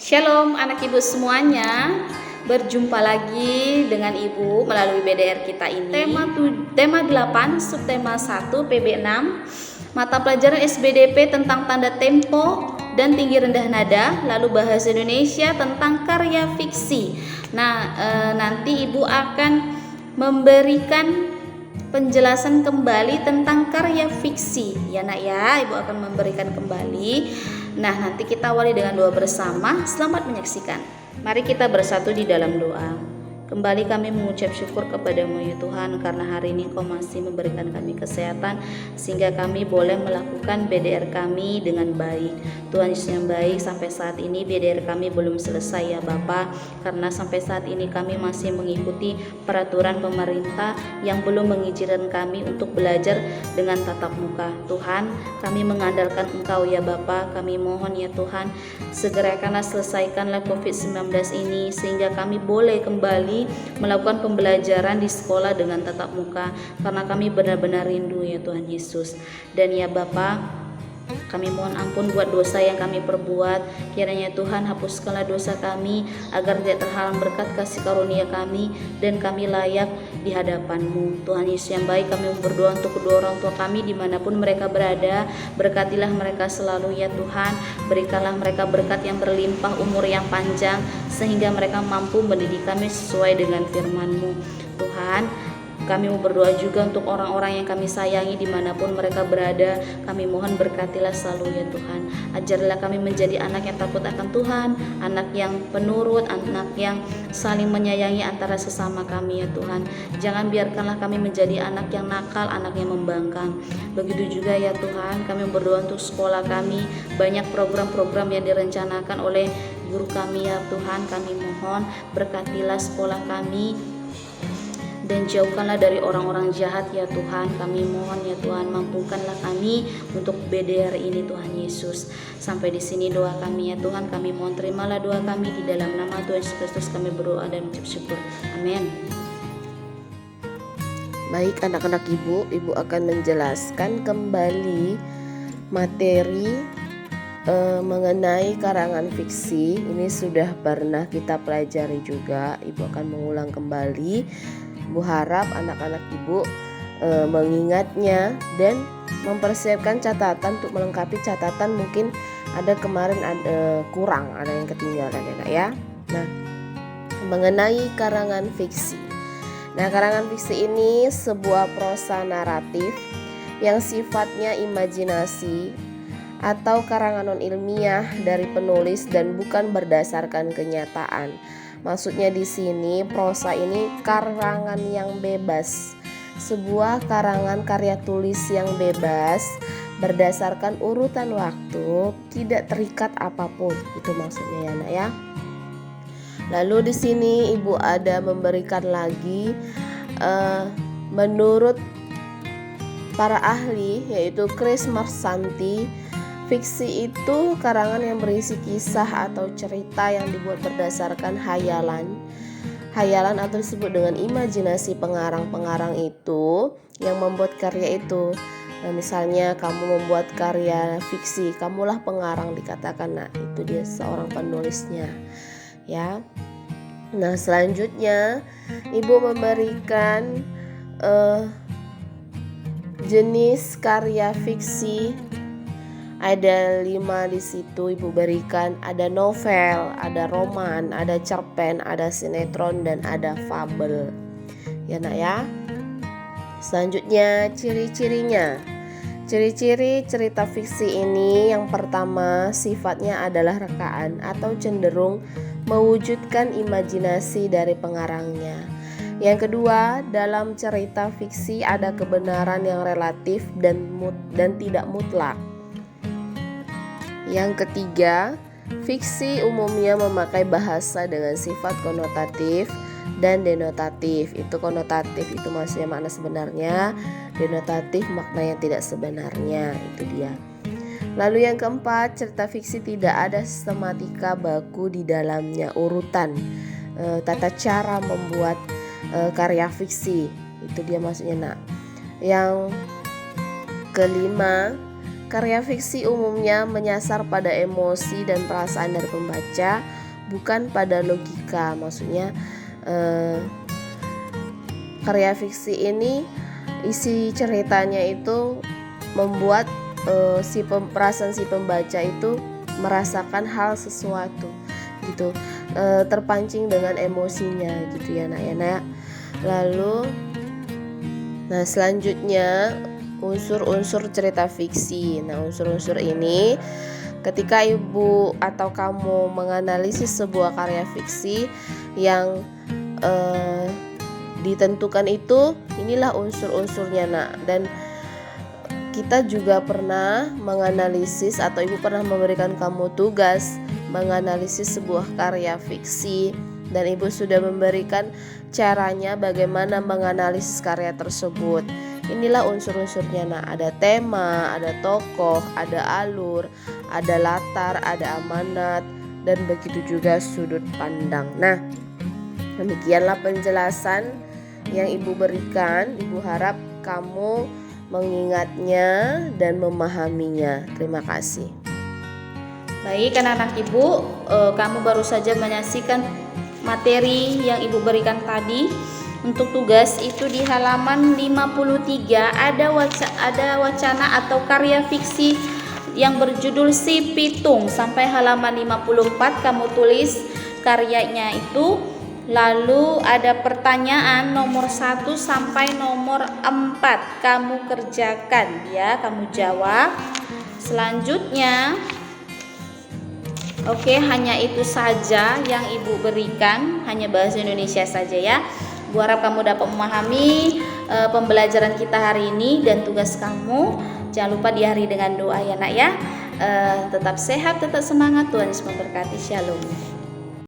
Shalom anak ibu semuanya, berjumpa lagi dengan ibu melalui BDR kita ini. Tema 8, subtema 1 PB6, mata pelajaran SBDP tentang tanda tempo dan tinggi rendah nada, lalu bahasa Indonesia tentang karya fiksi. Nanti ibu akan memberikan penjelasan kembali tentang karya fiksi ya nak ya, ibu akan memberikan kembali. Nanti kita awali dengan doa bersama. Selamat menyaksikan. Mari kita bersatu di dalam doa. Kembali kami mengucap syukur kepadamu ya Tuhan, karena hari ini Kau masih memberikan kami kesehatan sehingga kami boleh melakukan BDR kami dengan baik. Tuhan Yesus yang baik, sampai saat ini BDR kami belum selesai ya Bapa, karena sampai saat ini kami masih mengikuti peraturan pemerintah yang belum mengizinkan kami untuk belajar dengan tatap muka. Tuhan, kami mengandalkan Engkau ya Bapa, kami mohon ya Tuhan, segerakanlah selesaikanlah COVID-19 ini sehingga kami boleh kembali melakukan pembelajaran di sekolah dengan tatap muka, karena kami benar-benar rindu ya Tuhan Yesus. Dan ya Bapa, kami mohon ampun buat dosa yang kami perbuat. Kiranya Tuhan hapuskanlah dosa kami agar tidak terhalang berkat kasih karunia kami dan kami layak di hadapan-Mu. Tuhan Yesus yang baik, kami berdoa untuk kedua orang tua kami dimanapun mereka berada. Berkatilah mereka selalu ya Tuhan. Berikanlah mereka berkat yang berlimpah, umur yang panjang, sehingga mereka mampu mendidik kami sesuai dengan firman-Mu. Tuhan, kami mau berdoa juga untuk orang-orang yang kami sayangi dimanapun mereka berada. Kami mohon berkatilah selalu ya Tuhan. Ajarlah kami menjadi anak yang takut akan Tuhan, anak yang penurut, anak yang saling menyayangi antara sesama kami ya Tuhan. Jangan biarkanlah kami menjadi anak yang nakal, anak yang membangkang. Begitu juga ya Tuhan, kami berdoa untuk sekolah kami. Banyak program-program yang direncanakan oleh guru kami ya Tuhan. Kami mohon berkatilah sekolah kami dan jauhkanlah dari orang-orang jahat ya Tuhan. Kami mohon ya Tuhan, mampukanlah kami untuk BDR ini Tuhan Yesus. Sampai di sini doa kami ya Tuhan. Kami mohon terimalah doa kami di dalam nama Tuhan Yesus Kristus kami berdoa dan mengucap syukur. Amin. Baik anak-anak ibu akan menjelaskan kembali materi mengenai karangan fiksi. Ini sudah pernah kita pelajari juga. Ibu akan mengulang kembali. Ibu harap anak-anak ibu mengingatnya dan mempersiapkan catatan untuk melengkapi catatan. Mungkin ada kemarin ada kurang, ada yang ketinggalan ya nak ya. Nah, mengenai karangan fiksi. Nah, karangan fiksi ini sebuah prosa naratif yang sifatnya imajinasi atau karangan non ilmiah dari penulis dan bukan berdasarkan kenyataan. Maksudnya di sini prosa ini karangan yang bebas, sebuah karangan karya tulis yang bebas berdasarkan urutan waktu, tidak terikat apapun. Itu maksudnya ya nak ya. Lalu di sini ibu ada memberikan lagi menurut para ahli yaitu Chris Marsanti, fiksi itu karangan yang berisi kisah atau cerita yang dibuat berdasarkan hayalan atau disebut dengan imajinasi pengarang itu yang membuat karya itu. Nah, misalnya kamu membuat karya fiksi, kamulah pengarang dikatakan. Nah, itu dia seorang penulisnya ya. Nah, selanjutnya ibu memberikan jenis karya fiksi. Ada 5 di situ ibu berikan. Ada novel, ada roman, ada cerpen, ada sinetron, dan ada fabel. Ya nak ya. Selanjutnya ciri-cirinya. Ciri-ciri cerita fiksi ini yang pertama sifatnya adalah rekaan atau cenderung mewujudkan imajinasi dari pengarangnya. Yang kedua, dalam cerita fiksi ada kebenaran yang relatif dan tidak mutlak. Yang ketiga, fiksi umumnya memakai bahasa dengan sifat konotatif dan denotatif. Itu konotatif itu maksudnya makna sebenarnya, denotatif makna yang tidak sebenarnya. Itu dia. Lalu yang keempat, cerita fiksi tidak ada sistematika baku di dalamnya, urutan tata cara membuat karya fiksi. Itu dia maksudnya nak. Yang kelima, Karya fiksi umumnya menyasar pada emosi dan perasaan dari pembaca, bukan pada logika. Maksudnya karya fiksi ini isi ceritanya itu membuat perasaan si pembaca itu merasakan hal sesuatu gitu, terpancing dengan emosinya gitu ya nak ya nak. Lalu selanjutnya unsur-unsur cerita fiksi. Nah, unsur-unsur ini ketika ibu atau kamu menganalisis sebuah karya fiksi yang ditentukan itu, inilah unsur-unsurnya nak. Dan kita juga pernah menganalisis atau ibu pernah memberikan kamu tugas menganalisis sebuah karya fiksi, dan ibu sudah memberikan caranya bagaimana menganalisis karya tersebut. Inilah unsur-unsurnya nah, ada tema, ada tokoh, ada alur, ada latar, ada amanat, dan begitu juga sudut pandang. Nah, demikianlah penjelasan yang ibu berikan. Ibu harap kamu mengingatnya dan memahaminya. Terima kasih. Baik anak-anak ibu, kamu baru saja menyaksikan materi yang ibu berikan tadi. Untuk tugas itu di halaman 53 ada wacana atau karya fiksi yang berjudul Si Pitung. Sampai halaman 54 kamu tulis karyanya itu. Lalu ada pertanyaan nomor 1 sampai nomor 4 kamu kerjakan ya, kamu jawab. Selanjutnya oke, hanya itu saja yang ibu berikan, hanya bahasa Indonesia saja ya. Bu harap kamu dapat memahami pembelajaran kita hari ini dan tugas kamu. Jangan lupa diakhiri dengan doa ya nak ya. Tetap sehat, tetap semangat, Tuhan Yesus memberkati. Shalom.